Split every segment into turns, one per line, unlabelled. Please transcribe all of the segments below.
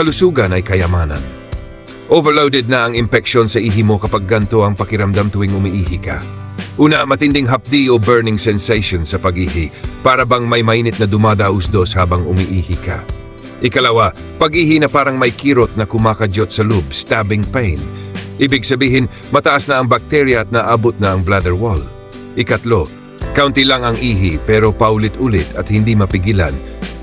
Kalusugan ay kayamanan. Overloaded na ang impeksyon sa ihi mo kapag ganito ang pakiramdam tuwing umiihi ka. Una, matinding hapdi o burning sensation sa pag-ihi, para bang may mainit na dumadausdos habang umiihi ka. Ikalawa, pag-ihi na parang may kirot na kumakadyot sa loob, stabbing pain. Ibig sabihin, mataas na ang bakterya at naabot na ang bladder wall. Ikatlo, kaunti lang ang ihi pero paulit-ulit at hindi mapigilan.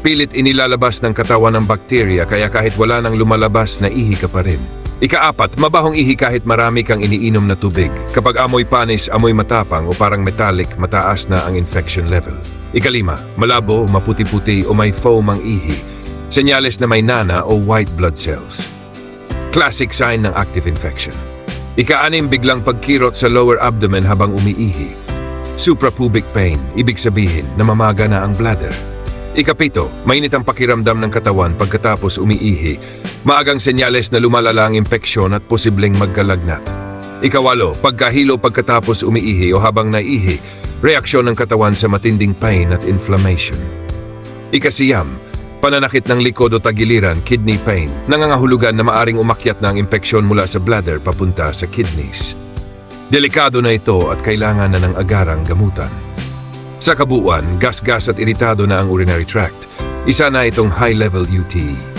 Pilit inilalabas ng katawan ng bakterya kaya kahit wala nang lumalabas na ihi ka pa rin. Ikaapat, mabahong ihi kahit marami kang iniinom na tubig. Kapag amoy panis, amoy matapang o parang metallic, mataas na ang infection level. Ikalima, malabo, maputi-puti o may foam ang ihi. Senyales na may nana o white blood cells. Classic sign ng active infection. Ika-anim, biglang pagkirot sa lower abdomen habang umiihi. Suprapubic pain, ibig sabihin namamaga na ang bladder. Ikapito, mainit ang pakiramdam ng katawan pagkatapos umiihi. Maagang senyales na lumalala ang impeksyon at posibleng magkalagnat. Ikawalo, pagkahilo pagkatapos umiihi o habang naihi, reaksyon ng katawan sa matinding pain at inflammation. Ikasiyam, pananakit ng likod o tagiliran, kidney pain, nangangahulugan na maaring umakyat na ang impeksyon mula sa bladder papunta sa kidneys. Delikado na ito at kailangan na ng agarang gamutan. Sa kabuuan, gas-gas at iritado na ang urinary tract. Isa na itong high-level UTI.